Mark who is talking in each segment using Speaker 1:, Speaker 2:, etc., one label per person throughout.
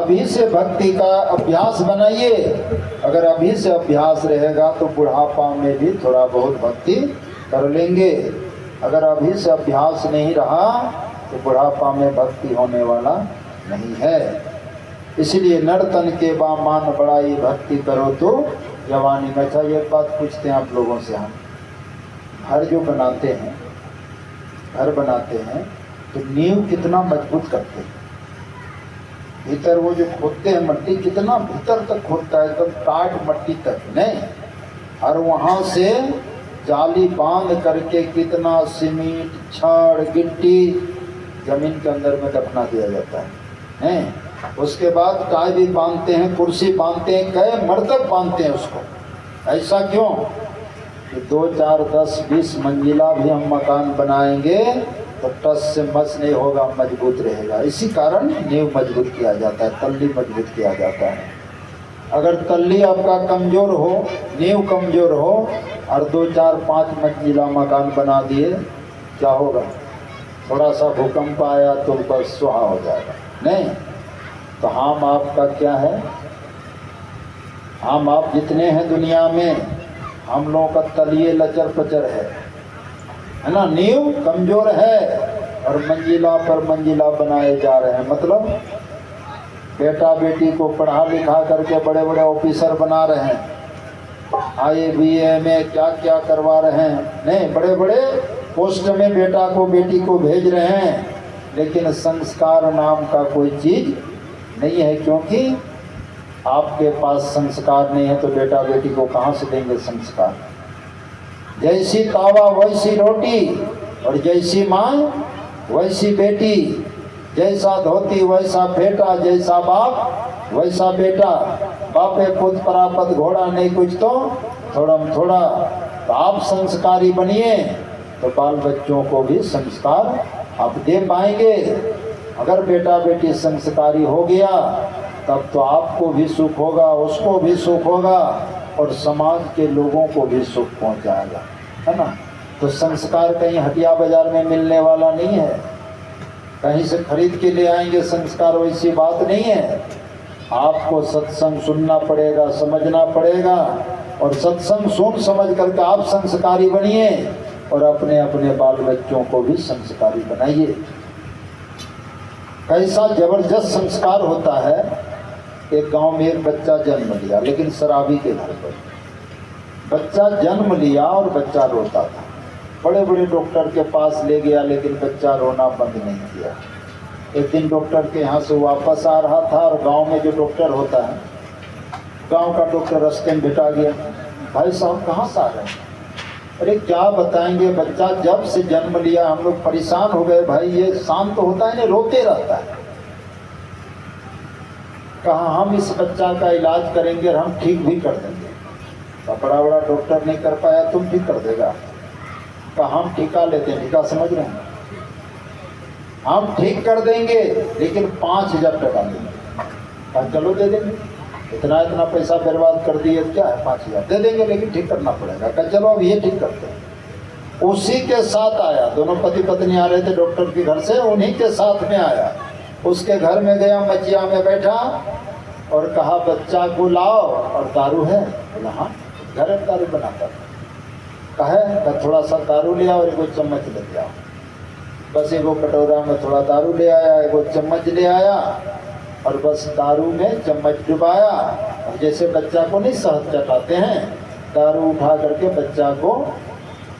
Speaker 1: अभी से भक्ति का अभ्यास बनाइए। अगर अभी से अभ्यास रहेगा तो बुढ़ापा में भी थोड़ा बहुत भक्ति कर लेंगे। अगर अभी से अभ्यास नहीं रहा तो बुढ़ापा में भक्ति होने वाला नहीं है। इसलिए नर्तन के बा मान बड़ाई भक्ति करो तो जवानी में। अच्छा, एक बात पूछते हैं आप लोगों से, हम घर जो बनाते हैं, घर बनाते हैं तो नींव कितना मजबूत करते हैं? भीतर वो जो खोदते हैं मट्टी, कितना भीतर तक खोदता है, एकदम टाट मट्टी तक नहीं, और वहाँ से जाली बांध करके कितना सीमेंट, छड़, गिट्टी जमीन के अंदर में दफना दिया जाता है नहीं? उसके बाद टाई भी बांधते हैं, कुर्सी बांधते हैं, कई मर्तब बांधते हैं उसको। ऐसा क्यों कि 2, 4, 10, 20 मंजिला भी हम मकान बनाएंगे तो टस से मस नहीं होगा, मजबूत रहेगा। इसी कारण नींव मजबूत किया जाता है, तल्ली मजबूत किया जाता है। अगर तल्ली आपका कमज़ोर हो, नींव कमज़ोर हो और 2, 4, 5 मंजिला मकान बना दिए, क्या होगा? थोड़ा सा भूकंप आया तो बस सुहा हो जाएगा नहीं? तो हम आपका क्या है, हम आप जितने हैं दुनिया में, हम लोगों का तलिए लचर पचर है ना? नींव कमज़ोर है और मंजिला पर मंजिला बनाए जा रहे हैं। मतलब बेटा बेटी को पढ़ा लिखा करके बड़े बड़े ऑफिसर बना रहे हैं, IAS में क्या क्या करवा रहे हैं नहीं, बड़े बड़े पोस्ट में बेटा को बेटी को भेज रहे हैं, लेकिन संस्कार नाम का कोई चीज़ नहीं है। क्योंकि आपके पास संस्कार नहीं है तो बेटा बेटी को कहाँ से देंगे संस्कार? जैसी तावा वैसी रोटी, और जैसी माँ वैसी बेटी, जैसा धोती वैसा फेटा, जैसा बाप वैसा बेटा। बापे पुत परापत घोड़ा, नहीं कुछ तो थोड़म थोड़ा। तो आप संस्कारी बनिए तो बाल बच्चों को भी संस्कार आप दे पाएंगे। अगर बेटा बेटी संस्कारी हो गया तब तो आपको भी सुख होगा, उसको भी सुख होगा और समाज के लोगों को भी सुख पहुंचाएगा, है ना? तो संस्कार कहीं हटिया बाजार में मिलने वाला नहीं है, कहीं से खरीद के ले आएंगे संस्कार, वैसी बात नहीं है। आपको सत्संग सुनना पड़ेगा, समझना पड़ेगा, और सत्संग सुन समझ करके आप संस्कारी बनिए और अपने अपने बाल बच्चों को भी संस्कारी बनाइए। कैसा जबरदस्त संस्कार होता है। एक गांव में एक बच्चा जन्म लिया, लेकिन शराबी के घर पर बच्चा जन्म लिया और बच्चा रोता था। बड़े बड़े डॉक्टर के पास ले गया, लेकिन बच्चा रोना बंद नहीं किया। एक दिन डॉक्टर के यहाँ से वापस आ रहा था और गांव में जो डॉक्टर होता है, गांव का डॉक्टर रास्ते में भेटा गया। भाई साहब कहाँ से आ रहे हैं? अरे क्या बताएंगे, बच्चा जब से जन्म लिया हम लोग परेशान हो गए भाई, ये शांत तो होता है नहीं, रोते रहता है। कहा हम इस बच्चा का इलाज करेंगे और हम ठीक भी कर देंगे। तो बड़ा बड़ा डॉक्टर नहीं कर पाया, तुम ठीक कर देगा? कहा हम ठेका लेते हैं। ठेका समझ रहे हैं? हम ठीक कर देंगे लेकिन 5,000 टका देंगे। कहा चलो दे देंगे, इतना इतना पैसा बर्बाद कर दिए, क्या है 5,000 दे देंगे, लेकिन ठीक करना पड़ेगा। कहा चलो अब ये ठीक करते हैं। उसी के साथ आया, दोनों पति पत्नी आ रहे थे डॉक्टर के घर से, उन्हीं के साथ में आया। उसके घर में गया, मचिया में बैठा और कहा बच्चा को लाओ, और दारू है? बोला हाँ, घर में दारू बनाता था। कहे थोड़ा सा दारू ले आओ और एगो चम्मच ले आओ। बस एगो कटोरा में थोड़ा दारू ले आया, एगो चम्मच ले आया, और बस दारू में चम्मच डुबाया, और जैसे बच्चा को नहीं शहद चटाते हैं, दारू उठा करके बच्चा को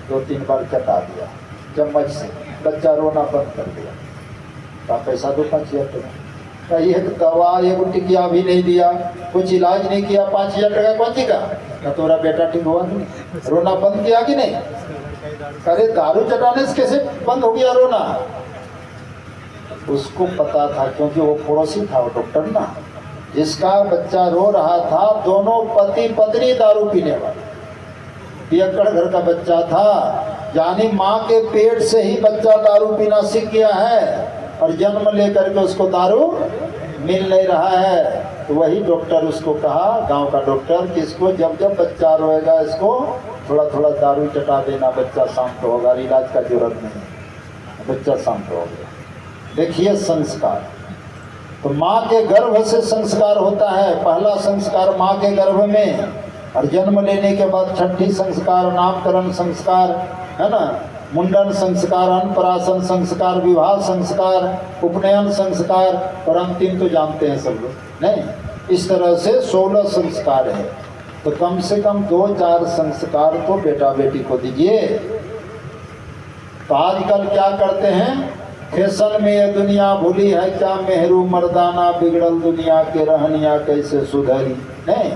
Speaker 1: 2-3 बार चटा दिया चम्मच से। बच्चा रोना बंद कर दिया। का पैसा दो 5,000 टका। एक दवा एक टिकिया भी नहीं दिया, कुछ इलाज नहीं किया, 5,000 टका कौन का? तोरा बेटा ठीक हुआ नहीं, रोना बंद किया कि नहीं? अरे दारू चटाने से कैसे बंद हो गया रोना? उसको पता था, क्योंकि वो पड़ोसी था, वो डॉक्टर ना, जिसका बच्चा रो रहा था, दोनों पति पत्नी दारू पीने वाले, पियक्कड़ घर का बच्चा था। यानी माँ के पेट से ही बच्चा दारू पीना सीख गया है, और जन्म लेकर के उसको दारू मिल नहीं रहा है। तो वही डॉक्टर उसको कहा, गांव का डॉक्टर, कि इसको जब जब बच्चा रोएगा इसको थोड़ा थोड़ा दारू चटा देना, बच्चा शांत होगा, इलाज का जरूरत नहीं, बच्चा शांत हो गया। देखिए संस्कार, तो माँ के गर्भ से संस्कार होता है, पहला संस्कार माँ के गर्भ में, और जन्म लेने के बाद छठी संस्कार, नामकरण संस्कार, है ना, मुंडन संस्कार, अन्नप्राशन संस्कार, विवाह संस्कार, उपनयन संस्कार, और अंतिम तो जानते हैं सब लोग, नहीं? इस तरह से 16 संस्कार है। तो कम से कम 2-4 संस्कार तो बेटा बेटी को दीजिए। तो आजकल क्या करते हैं, फैशन में ये दुनिया भूली है क्या, मेहरू मर्दाना बिगड़ल दुनिया के रहनिया कैसे सुधरी, नहीं?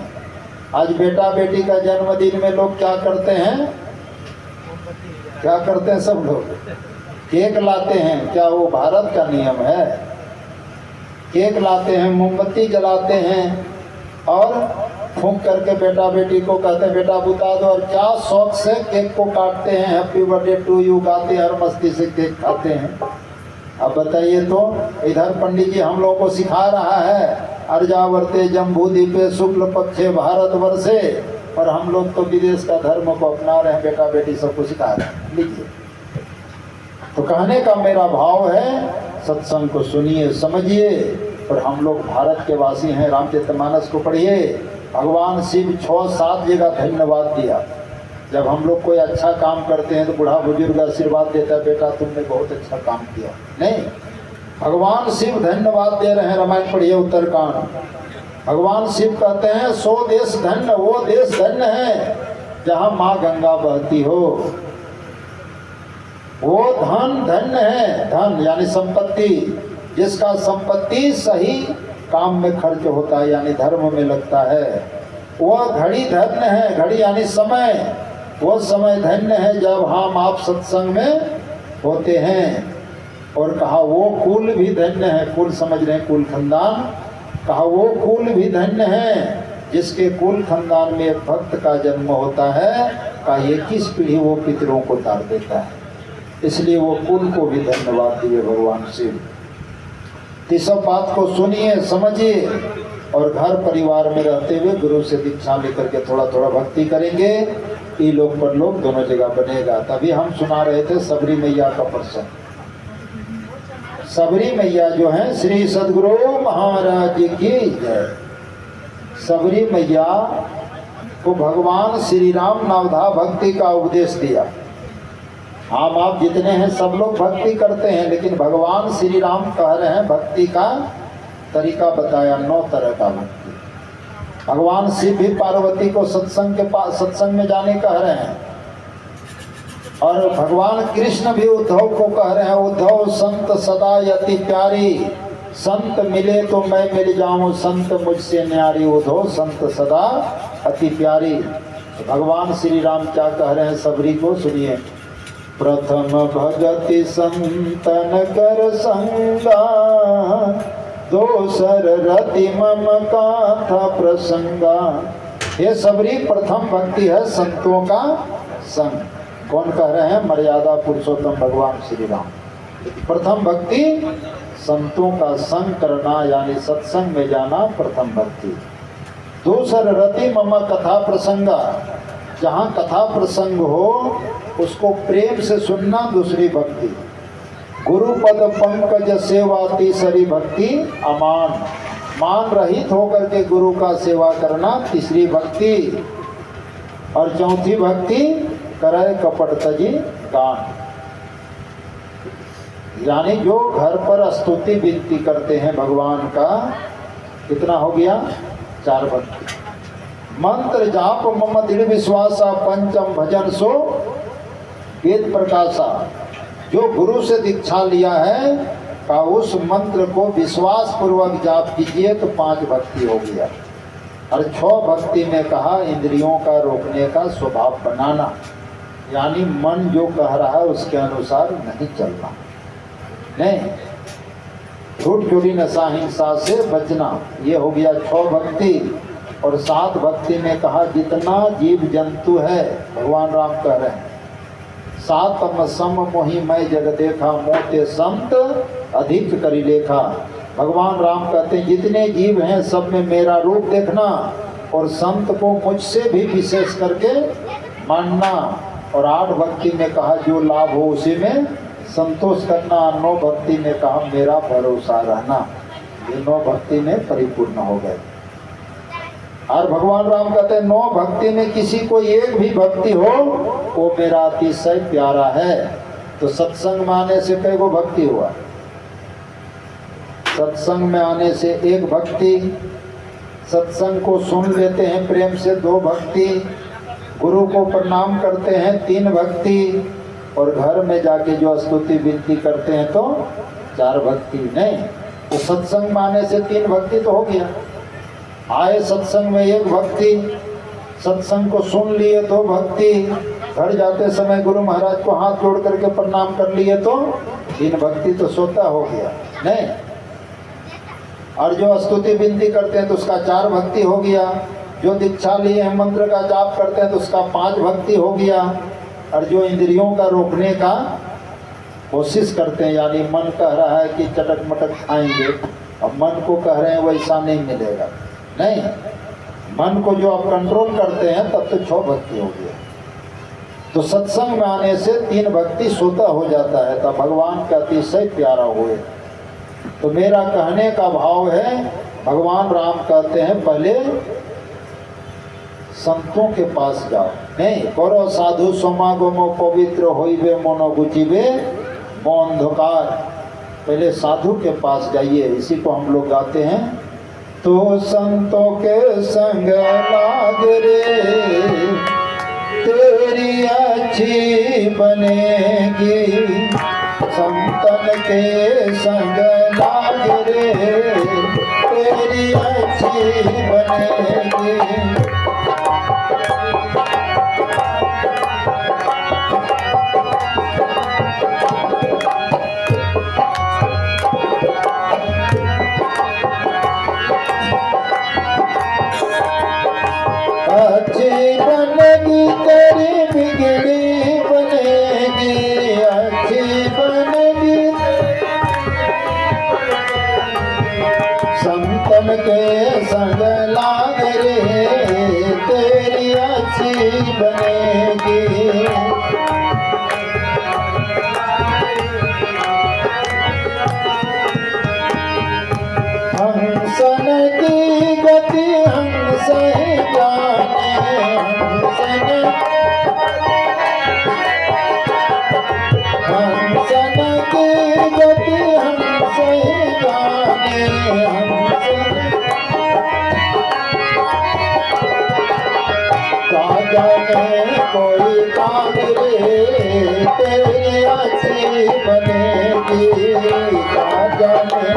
Speaker 1: आज बेटा बेटी का जन्मदिन में लोग क्या करते हैं, क्या करते हैं सब लोग, केक लाते हैं। क्या वो भारत का नियम है? केक लाते हैं, मोमबत्ती जलाते हैं, और फूंक करके बेटा बेटी को कहते हैं बेटा बुता दो, और क्या शौक से केक को काटते हैं, हैप्पी बर्थडे टू यू गाते हैं, हर मस्ती से केक खाते हैं। अब बताइए तो, इधर पंडित जी हम लोगों को सिखा रहा है अर्जावर्ते जम्बूद्वीपे शुक्ल पक्षे भारतवर्षे, और हम लोग तो विदेश का धर्म को अपना रहे हैं, बेटा बेटी सबको सिखा रहे हैं। लीजिए, तो कहने का मेरा भाव है, सत्संग को सुनिए, समझिए, और हम लोग भारत के वासी हैं। रामचरितमानस को पढ़िए, भगवान शिव 6-7 जगह धन्यवाद दिया। जब हम लोग कोई अच्छा काम करते हैं तो बूढ़ा बुजुर्ग आशीर्वाद देता है, बेटा तुमने बहुत अच्छा काम किया, नहीं? भगवान शिव धन्यवाद दे रहे हैं। रामायण पढ़िए, उत्तरकांड। भगवान शिव कहते हैं, 100 देश धन्य, वो देश धन्य है जहाँ माँ गंगा बहती हो। वो धन धन्य है, धन यानी संपत्ति, जिसका संपत्ति सही काम में खर्च होता है, यानी धर्म में लगता है। वह घड़ी धन्य है, घड़ी यानी समय, वो समय धन्य है जब हम आप सत्संग में होते हैं। और कहा वो कुल भी धन्य है, कुल समझ रहे हैं, कुल खानदान। कहा वो कुल भी धन्य है जिसके कुल खानदान में एक भक्त का जन्म होता है। कहा 21 पीढ़ी वो पितरों को तार देता है, इसलिए वो कुल को भी धन्यवाद दिए भगवान शिव। इस सब बात को सुनिए, समझिए, और घर परिवार में रहते हुए गुरु से दीक्षा लेकर के थोड़ा थोड़ा भक्ति करेंगे। ये लोग पर लोग दोनों जगह बनेगा। तभी हम सुना रहे थे सबरी मैया का प्रसंग। सबरी मैया जो है, श्री सद्गुरु महाराज की जय। सबरी मैया को भगवान श्री राम नवधा भक्ति का उपदेश दिया। हम आप जितने हैं सब लोग भक्ति करते हैं, लेकिन भगवान श्री राम कह रहे हैं भक्ति का तरीका बताया, 9 तरह का भक्ति। भगवान शिव भी पार्वती को सत्संग में जाने कह रहे हैं, और भगवान कृष्ण भी उद्धव को कह रहे हैं, उद्धव संत सदा यति प्यारी, संत मिले तो मैं मिल जाऊं, संत मुझसे न्यारी, उद्धव संत सदा अति प्यारी। तो भगवान श्री राम क्या कह रहे हैं सबरी को, सुनिए। प्रथम भगति संतन कर संगा, दोसर रति मम काथा प्रसंगा। ये सबरी प्रथम भक्ति है संतों का संग। कौन कह रहे हैं? मर्यादा पुरुषोत्तम भगवान श्री राम। प्रथम भक्ति संतों का संग करना, यानी सत्संग में जाना प्रथम भक्ति। दूसर रति मम कथा प्रसंगा, जहाँ कथा प्रसंग हो उसको प्रेम से सुनना, दूसरी भक्ति। गुरुपद पंकज सेवा, तीसरी भक्ति अमान, मान रहित होकर के गुरु का सेवा करना, तीसरी भक्ति। और चौथी भक्ति करे कपट तजी गान, यानी जो घर पर स्तुति विनती करते हैं भगवान का। कितना हो गया? 4 भक्ति। मंत्र जाप मम दृढ़ विश्वासा, पंचम भजन सो वेद प्रकाशा। जो गुरु से दीक्षा लिया है का उस मंत्र को विश्वास पूर्वक जाप कीजिए तो 5 भक्ति हो गया। और 6 भक्ति में कहा इंद्रियों का रोकने का स्वभाव बनाना, यानी मन जो कह रहा है उसके अनुसार नहीं चलना, नहीं, झूठ चोरी नशा हिंसा से बचना। ये हो गया 6 भक्ति। और 7 भक्ति में कहा जितना जीव जंतु है, भगवान राम कह रहे हैं, सातम सम मोहि मैं जग देखा, मोते संत अधिक करी लेखा। भगवान राम कहते हैं जितने जीव हैं सब में मेरा रूप देखना, और संत को मुझसे भी विशेष करके मानना। और 8 भक्ति में कहा जो लाभ हो उसी में संतोष करना। 9 भक्ति में कहा मेरा भरोसा रहना। ये 9 भक्ति में परिपूर्ण हो गए। और भगवान राम कहते हैं 9 भक्ति में किसी को एक भी भक्ति हो वो मेरा अतिशय प्यारा है। तो सत्संग में आने से कई गो भक्ति हुआ? सत्संग में आने से 1 भक्ति, सत्संग को सुन लेते हैं प्रेम से 2 भक्ति, गुरु को प्रणाम करते हैं 3 भक्ति, और घर में जाके जो स्तुति विनती करते हैं तो 4 भक्ति। नहीं तो सत्संग में आने से 3 भक्ति तो हो गया। आए सत्संग में 1 भक्ति, सत्संग को सुन लिए 2 भक्ति, घर जाते समय गुरु महाराज को हाथ जोड़ करके प्रणाम कर लिए तो 3 भक्ति तो स्वतः हो गया। नहीं और जो स्तुति विनती करते हैं तो उसका 4 भक्ति हो गया। जो दीक्षा लिए हैं मंत्र का जाप करते हैं तो उसका 5 भक्ति हो गया। और जो इंद्रियों का रोकने का कोशिश करते हैं, यानी मन कह रहा है कि चटक मटक खाएंगे, और मन को कह रहे हैं वैसा नहीं मिलेगा, नहीं, मन को जो आप कंट्रोल करते हैं तब तो 6 भक्ति हो गया। तो सत्संग में आने से 3 भक्ति स्वतः हो जाता है, तब भगवान का अतिशय प्यारा हुए। तो मेरा कहने का भाव है, भगवान राम कहते हैं पहले संतों के पास जाओ। नहीं करो साधु समागमो पवित्र होइबे मनो गुचिबे मौन धोकार। पहले साधु के पास जाइए, इसी को हम लोग गाते हैं। तो संतों के संग लाग रे तेरी अच्छी बनेगी, संतन के संग लाग रे तेरी अच्छी बनेगी। अच्छी बनेगी तेरी बिगड़ी बनेगी, अच्छी बनेगी संतन के संग लाग रे तेरी अच्छी बनेगी। हंसन की गति हंस जाने, हंसन की गति हंस जाने, का जाने कोई काग रे तेरी अच्छी बनेगी, का जाने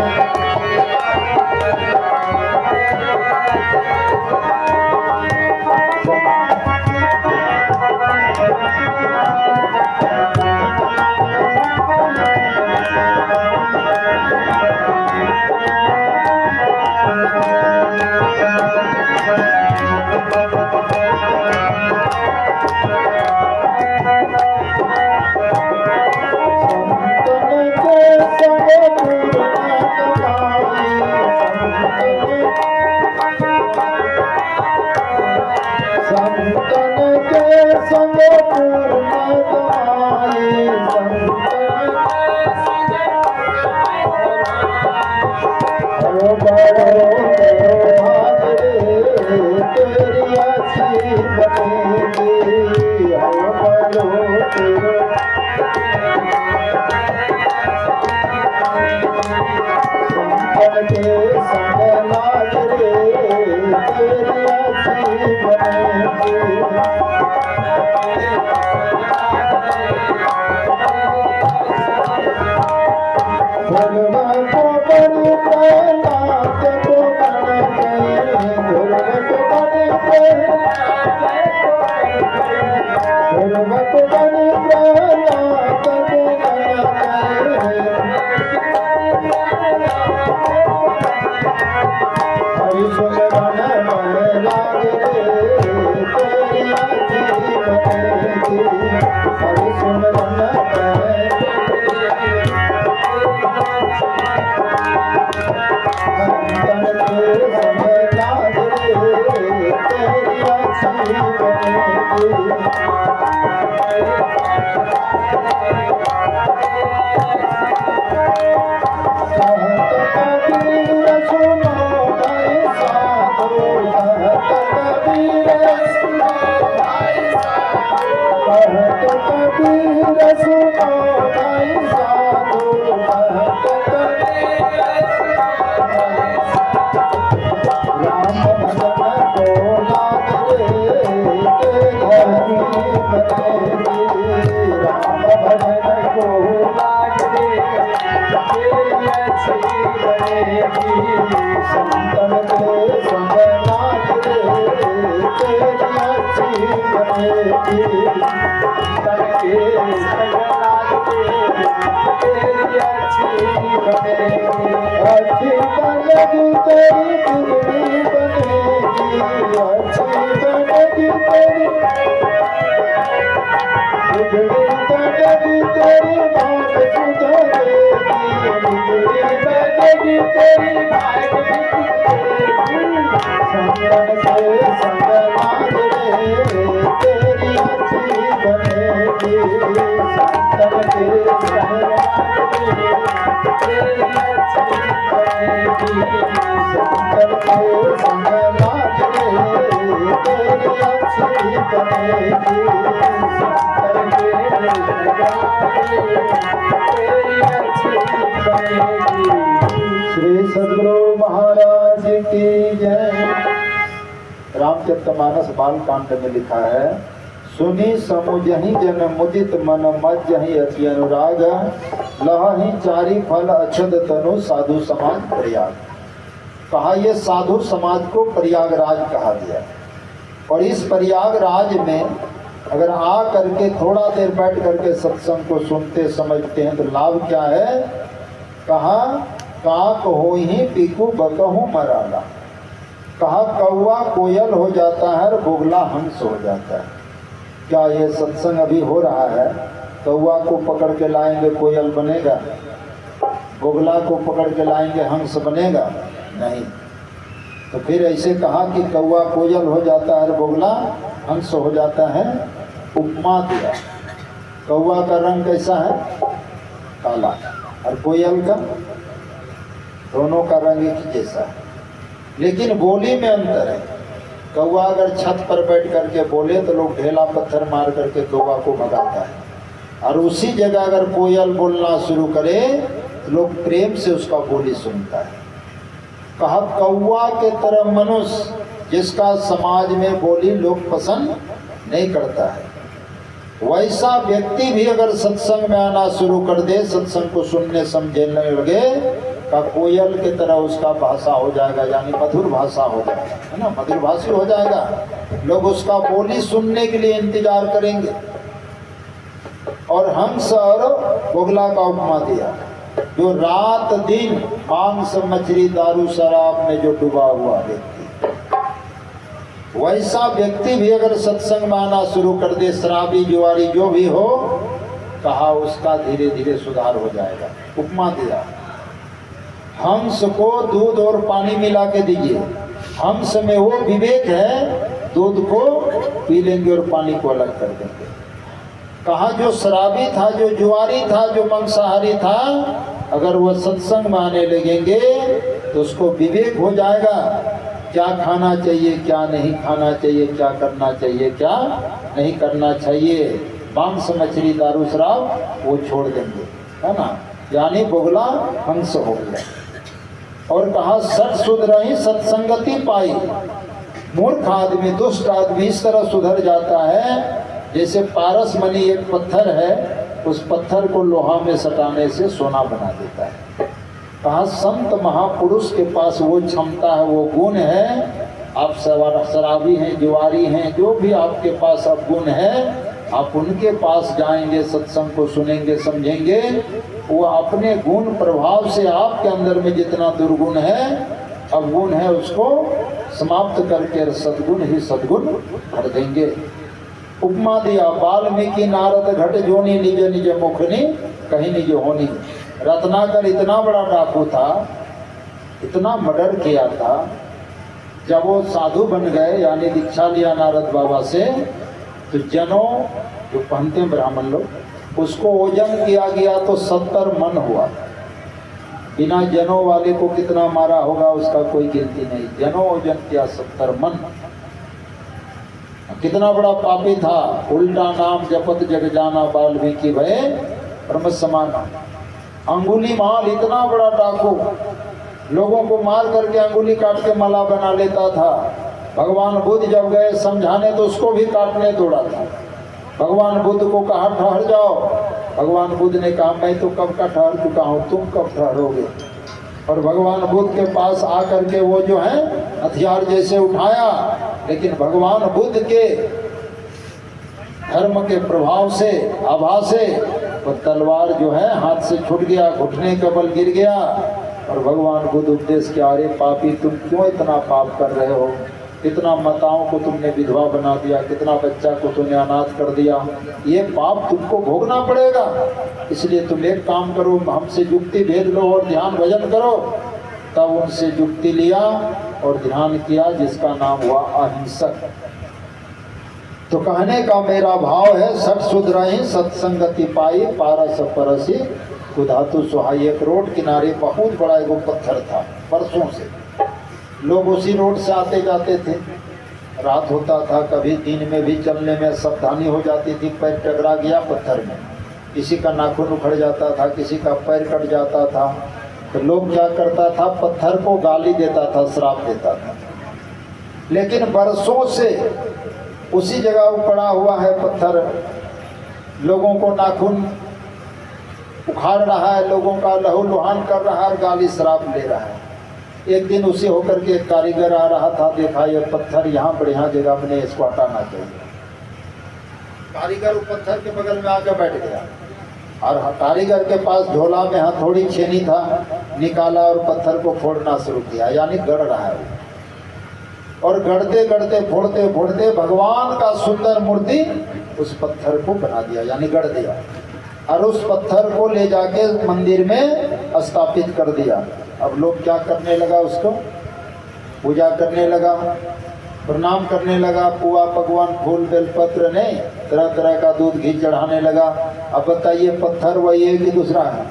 Speaker 1: सुनो भाई साधु महत राम भजन को लाग रे तेरी बनेगी राम भजन को लाग रे तेरी अच्छी बनेगी संतन के संग लाग रे तेरी अच्छी बनेगी संतन के संग लाग रे तेरी अच्छी बनेगी अच्छी बनेगी तेरी बिगड़ी बनेगी अच्छी बनेगी तेरी बिगड़ी बनेगी तेरी बात सुधरेगी बिगड़ी बनेगी तेरी बात सुधरेगी संगन से संग लाग रे तेरी अच्छी बनेगी संतन के संग लाग रे तेरी अच्छी बनेगी संतन के संग लाग रे तेरी अच्छी बनेगी संतन के संग लाग रे तेरी अच्छी बनेगी। श्री सद्गुरु महाराज की जय। रामचरितमानस बालकांड में लिखा है, सुनी समुझहि जन मुदित मन मज्जहि अति अनुराग लहहि चारि फल अक्षत तनु साधु समाज प्रयाग। कहा ये साधु समाज को प्रयागराज कहा गया और इस प्रयागराज में अगर आ करके थोड़ा देर बैठ करके सत्संग को सुनते समझते हैं तो लाभ क्या है। कहा काक होहि पीकू बकहु मराला। कहा कौवा कोयल हो जाता है और बोगला हंस हो जाता है। क्या ये सत्संग अभी हो रहा है? कौवा को पकड़ के लाएंगे कोयल बनेगा, बोगला को पकड़ के लाएंगे हंस बनेगा? नहीं। तो फिर ऐसे कहा कि कौवा कोयल हो जाता है और बोगला हंस हो जाता है। उपमा दिया, कौवा का रंग कैसा है? काला, और कोयल का दोनों का रंग एक जैसा है, लेकिन बोली में अंतर है। कौवा अगर छत पर बैठ करके बोले तो लोग ढेला पत्थर मार करके कौवा को भगाता है, और उसी जगह अगर कोयल बोलना शुरू करे तो लोग प्रेम से उसका बोली सुनता है। कहा कौवा के तरह मनुष्य जिसका समाज में बोली लोग पसंद नहीं करता है, वैसा व्यक्ति भी अगर सत्संग में आना शुरू कर दे, सत्संग को सुनने समझने लगे, का कोयल के तरह उसका भाषा हो जाएगा, यानी मधुर भाषा हो जाएगा, है ना, मधुर भाषी हो जाएगा। लोग उसका बोली सुनने के लिए इंतजार करेंगे। और हंस और बोगला का उपमा दिया, जो रात दिन मांस मछली दारू शराब में जो डूबा हुआ व्यक्ति, वैसा व्यक्ति भी अगर सत्संग में आना शुरू कर दे, शराबी जुआरी जो भी हो, कहा उसका धीरे धीरे सुधार हो जाएगा। उपमा दिया, हंस को दूध और पानी मिला के दीजिए, हंस में वो विवेक है, दूध को पी लेंगे और पानी को अलग कर देंगे। कहा जो शराबी था, जो जुआरी था, जो मांसाहारी था, अगर वह सत्संग में आने लगेंगे तो उसको विवेक हो जाएगा, क्या खाना चाहिए, क्या नहीं खाना चाहिए, क्या करना चाहिए, क्या नहीं करना चाहिए। मांस मछली दारू शराब वो छोड़ देंगे, है ना, यानी बोगला हंस हो गया। और कहा सत सुधरहि सत्संगति पाई। मूर्ख आदमी, दुष्ट आदमी इस तरह सुधर जाता है जैसे पारस मणि एक पत्थर है, उस पत्थर को लोहा में सटाने से सोना बना देता है। कहा संत महापुरुष के पास वो क्षमता है, वो गुण है। आप शराबी हैं, जुआरी हैं, जो भी आपके पास अब गुण है, आप उनके पास जाएंगे, सत्संग को सुनेंगे, समझेंगे, वो अपने गुण प्रभाव से आपके अंदर में जितना दुर्गुण है, अवगुण है, उसको समाप्त करके सद्गुण ही सद्गुण कर देंगे। उपमा दिया, वाल्मीकि नारद घट जोनी निज निज मुखनी कहीं निज होनी। रत्नाकर इतना बड़ा डाकू था, इतना मर्डर किया था, जब वो साधु बन गए, यानी दीक्षा लिया नारद बाबा से, तो जनों जो पहनते हैं ब्राह्मण लोग, उसको ओजन किया गया तो 70 मन हुआ। बिना जनों वाले को कितना मारा होगा उसका कोई गिनती नहीं। जनों ओजन किया 70 मन। कितना बड़ा पापी था, उल्टा नाम जपत जग जाना वाल्मीकि भय ब्रह्म समाना। अंगुली माल इतना बड़ा डाकू, लोगों को मार करके अंगुली काट के माला बना लेता था। भगवान बुद्ध जब गए समझाने तो उसको भी काटने दौड़ा था। भगवान बुद्ध को कहा ठहर जाओ, भगवान बुद्ध ने कहा मैं तो कब का ठहर चुका हूँ, तुम कब ठहरोगे। और भगवान बुद्ध के पास आकर के वो जो है हथियार जैसे उठाया, लेकिन भगवान बुद्ध के धर्म के प्रभाव से, आभा से वो तलवार जो है हाथ से छूट गया, घुटने का बल गिर गया। और भगवान बुद्ध उपदेश के, अरे पापी तुम क्यों इतना पाप कर रहे हो, कितना माताओं को तुमने विधवा बना दिया, कितना बच्चा को तुमने अनाथ कर दिया, ये पाप तुमको भोगना पड़ेगा। इसलिए तुम एक काम करो, हमसे युक्ति भेद लो और ध्यान भजन करो। तब उनसे युक्ति लिया और ध्यान किया, जिसका नाम हुआ अहिंसक। तो कहने का मेरा भाव है, सठ सुधरहि सत्संगति पाई, पारस परसी कुधातु सुहाई। एक रोड किनारे बहुत बड़ा एक पत्थर था, परसों से लोग उसी रोड से आते जाते थे। रात होता था, कभी दिन में भी चलने में सावधानी हो जाती थी, पैर टकरा गया पत्थर में, किसी का नाखून उखड़ जाता था, किसी का पैर कट जाता था। तो लोग क्या करता था, पत्थर को गाली देता था, श्राप देता था। लेकिन बरसों से उसी जगह पड़ा हुआ है पत्थर, लोगों को नाखून उखाड़ रहा है, लोगों का लहू लुहान कर रहा है, गाली श्राप ले रहा है। एक दिन उसे होकर के एक कारीगर आ रहा था, देखा ये पत्थर यहाँ बढ़िया जगह बने, इसको हटाना चाहिए। कारीगर वो पत्थर के बगल में आकर बैठ गया और कारीगर के पास झोला में हथौड़ी छेनी था, निकाला और पत्थर को फोड़ना शुरू किया, यानी गढ़ रहा है वो। और गढ़ते गढ़ते फोड़ते फोड़ते भगवान का सुंदर मूर्ति उस पत्थर को बना दिया, यानी गढ़ दिया। और उस पत्थर को ले जाके मंदिर में स्थापित कर दिया। अब लोग क्या करने लगा, उसको पूजा करने लगा, प्रणाम करने लगा, पुआ पकवान फूल बेलपत्र ने तरह तरह का दूध घी चढ़ाने लगा। अब बताइए पत्थर वही है कि दूसरा है?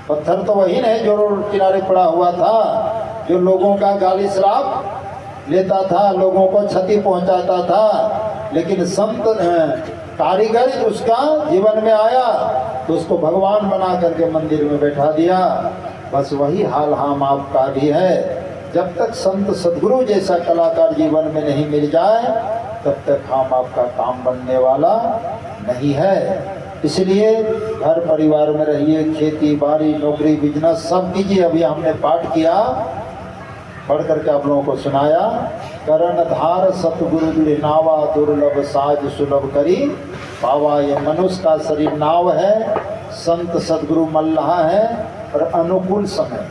Speaker 1: पत्थर तो वही नहीं जो रोड किनारे पड़ा हुआ था, जो लोगों का गाली श्राप लेता था, लोगों को क्षति पहुंचाता था। लेकिन संत कारीगर उसका जीवन में आया तो उसको भगवान बना करके मंदिर में बैठा दिया। बस वही हाल हम आपका भी है। जब तक संत सद्गुरु जैसा कलाकार जीवन में नहीं मिल जाए, तब तक हम आपका काम बनने वाला नहीं है। इसलिए घर परिवार में रहिए, खेती बाड़ी नौकरी बिजनेस सब कीजिए। अभी हमने पाठ किया, पढ़ करके आप लोगों को सुनाया, करण धार सतगुरु नावा दुर्लभ साज सुलभ करी पावा। ये मनुष्य का शरीर नाव है, संत सदगुरु मल्लाह है। और अनुकूल समय,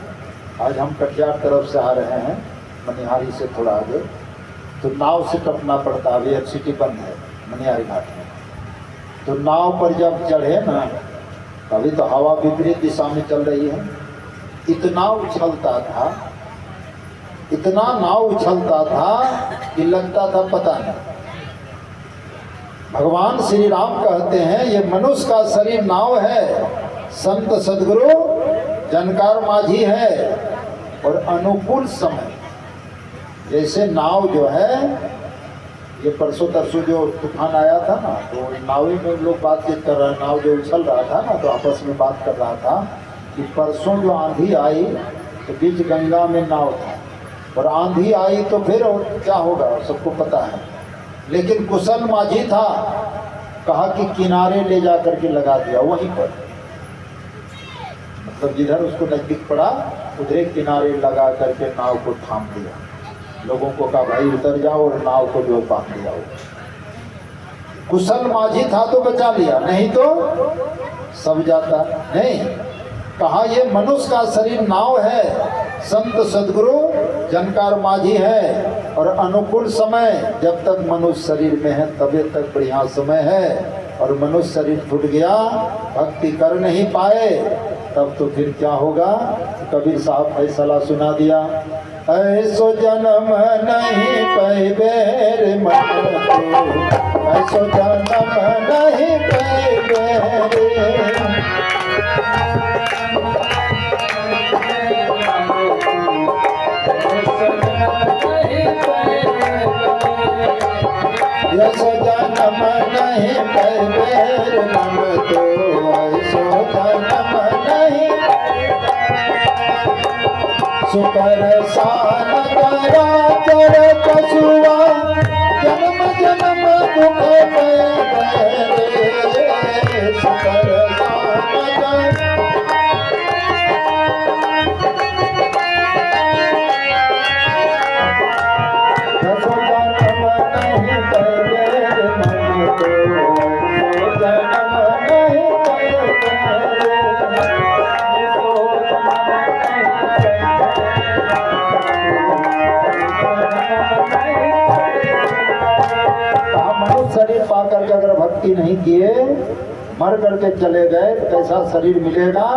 Speaker 1: आज हम कटिहार तरफ से आ रहे हैं, मनिहारी से थोड़ा आगे, तो नाव से टपना पड़ता है, अभी एफसीटी बंद है मनिहारी घाट में। तो नाव पर जब चढ़े ना, अभी तो हवा विपरीत दिशा में चल रही है, इतना उछलता था, इतना नाव उछलता था कि लगता था पता नहीं। भगवान श्री राम कहते हैं ये मनुष्य का शरीर नाव है, संत सदगुरु जानकार माझी है। और अनुकूल समय, जैसे नाव जो है, ये परसों तरसों जो तूफान आया था ना, तो नावी में लोग बातचीत कर रहे हैं, नाव जो उछल रहा था ना, तो आपस में बात कर रहा था कि परसों जो आंधी आई तो बीच गंगा में नाव था, और आंधी आई तो फिर और क्या होगा सबको पता है। लेकिन कुशल माझी था, कहा कि किनारे ले जा करके लगा दिया वहीं पर, मतलब जिधर उसको नजदीक पड़ा उधर किनारे लगा करके नाव को थाम दिया। लोगों को कहा भाई उतर जाओ, और नाव को जो बांध दिया। कुशल माझी था तो बचा लिया, नहीं तो सब जाता। नहीं, कहा ये मनुष्य का शरीर नाव है, संत सदगुरु जानकार माझी है। और अनुकूल समय, जब तक मनुष्य शरीर में है तभी तक बढ़िया समय है। और मनुष्य शरीर छूट गया, भक्ति कर नहीं पाए, तब तो फिर क्या होगा। कबीर साहब फैसला सुना दिया, ऐसो जन्म नहीं पैबे रे मन को, ऐसो जन्म नहीं पैबे रे। यश जन्म नहीं पैबेर मन तो ऐसो जन्म नहीं सुकर सान करा कर कछुआ जन्म जन्म दुख पैबेर सुकर सान शरीर पा करके अगर भक्ति नहीं किए मर करके चले गए कैसा शरीर मिलेगा।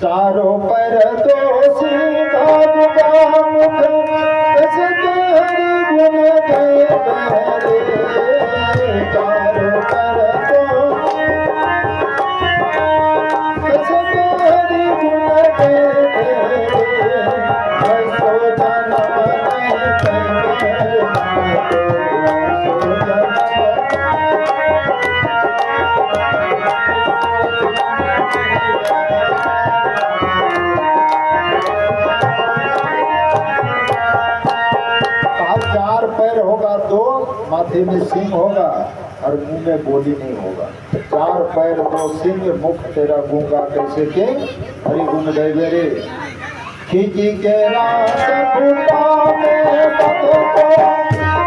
Speaker 1: चारों पर तो सीधा मुख इसके हरि गुण गए चारों पर तो इसके हरि गुण गए ऐसो जन्म नहीं पैबेर माथे में सिंह होगा और मुंह में बोली नहीं होगा। चार पैर दो सिंह मुख तेरा गूंगा कैसे के हरि गुण गए मेरे खींची के रास फूटा में बधो को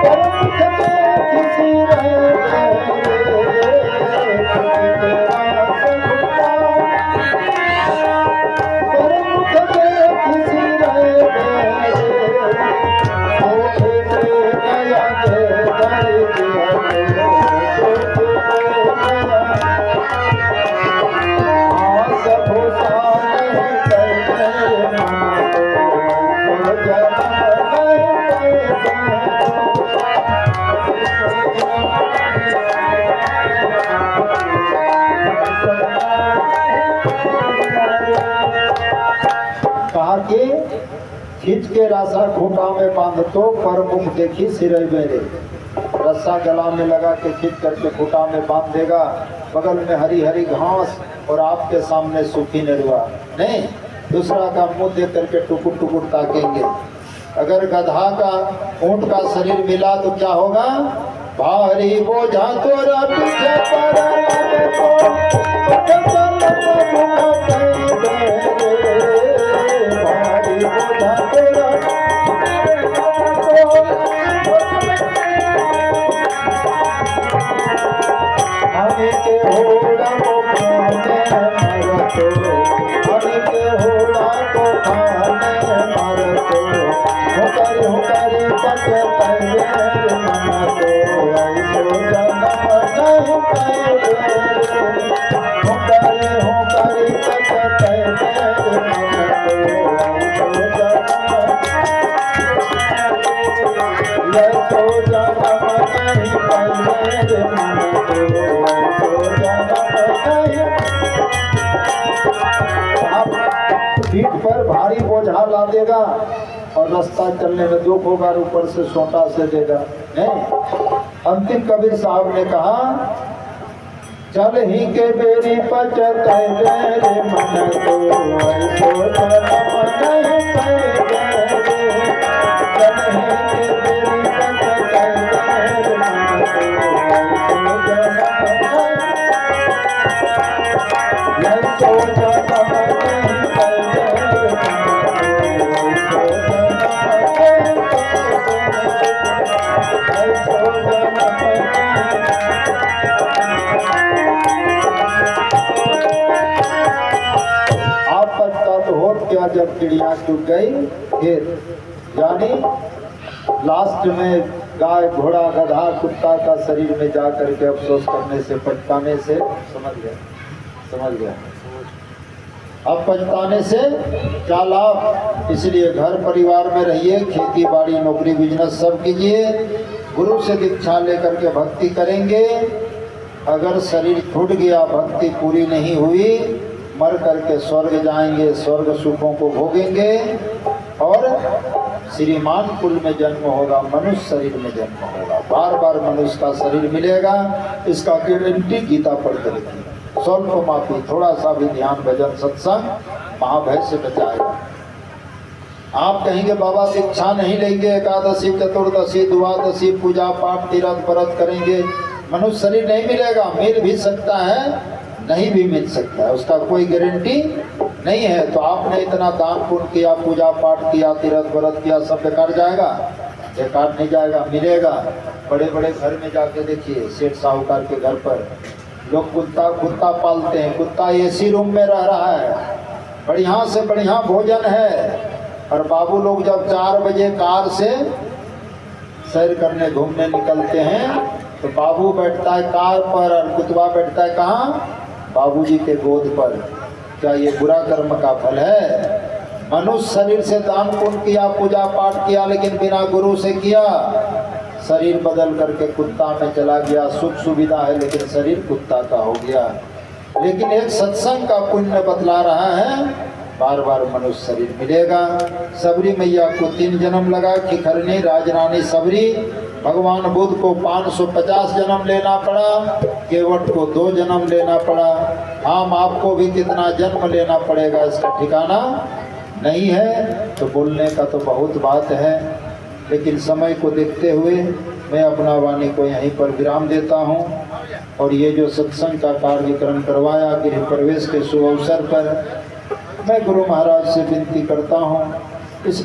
Speaker 1: परमुख में किसी खींच के रासा खूंटा में बांध तो पर मुख देखी सिर मेरे रस्सा गला में लगा के खींच करके खूंटा में बांध देगा। बगल में हरी हरी घास और आपके सामने सूखी नरुआ नहीं दूसरा का मुंह देख करके टुकुर टुकुर ताकेंगे। अगर गधा का ऊंट का शरीर मिला तो क्या होगा। भारी बोझा तोरा पीछे पर पीठ पर भारी बोझा ला देगा और रास्ता चलने में दुख होगा और ऊपर से सोटा से देगा नहीं। अंतिम कबीर साहब ने कहा चल ही के बेरी पचत रे मन को ऐसो जन्म नहीं पैबेर चल ही के बेरी पचत रे मन को ऐसो जन्म नहीं पैबेर जब चिड़िया चुग गई फिर यानी लास्ट में गाय घोड़ा गधा कुत्ता का शरीर में जा करके अफसोस करने से पछताने से समझ गया अब पछताने से क्या लाभ। इसलिए घर परिवार में रहिए खेती बाड़ी नौकरी बिजनेस सब कीजिए गुरु से दीक्षा लेकर के भक्ति करेंगे। अगर शरीर छूट गया भक्ति पूरी नहीं हुई मर करके स्वर्ग जाएंगे स्वर्ग सुखों को भोगेंगे और श्रीमान कुल में जन्म होगा, मनुष्य शरीर में जन्म होगा, बार बार मनुष्य का शरीर मिलेगा, इसका गारंटी गीता पढ़ कर लिखी। स्वल्प मापी, थोड़ा सा भी ध्यान भजन सत्संग महाभय से बचाएगा। आप कहेंगे बाबा दीक्षा नहीं लेंगे, एकादशी चतुर्दशी द्वादशी पूजा पाठ तीर्थ व्रत करेंगे, मनुष्य शरीर नहीं मिलेगा। मिल भी सकता है, नहीं भी मिल सकता है, उसका कोई गारंटी नहीं है। तो आपने इतना दान पुण्य किया, पूजा पाठ किया, तीर्थ व्रत किया, सब बेकार जाएगा? बेकार नहीं जाएगा, मिलेगा। बड़े बड़े घर में जाके देखिए, सेठ साहूकार के घर पर लोग कुत्ता पालते हैं, कुत्ता एसी रूम में रह रहा है, बढ़िया से बढ़िया भोजन है, और बाबू लोग जब 4 बजे कार से सैर करने घूमने निकलते हैं तो बाबू बैठता है कार पर और कुत्ता बैठता है कहाँ? बाबूजी के गोद पर। क्या ये बुरा कर्म का फल है? मनुष्य शरीर से दान पुण्य किया, पूजा पाठ किया, लेकिन बिना गुरु से किया, शरीर बदल करके कुत्ता में चला गया। सुख सुविधा है लेकिन शरीर कुत्ता का हो गया। लेकिन एक सत्संग का पुण्य बतला रहा है, बार बार मनुष्य शरीर मिलेगा। सबरी मैया को 3 जन्म लगा, खिखरनी राजरानी सबरी। भगवान बुद्ध को 550 जन्म लेना पड़ा, केवट को 2 जन्म लेना पड़ा। हम आपको भी कितना जन्म लेना पड़ेगा इसका ठिकाना नहीं है। तो बोलने का तो बहुत बात है, लेकिन समय को देखते हुए मैं अपना वाणी को यहीं पर विराम देता हूँ। और ये जो सत्संग का कार्यक्रम करवाया गृह प्रवेश के शुभ अवसर पर, मैं गुरु महाराज से विनती करता हूँ, इस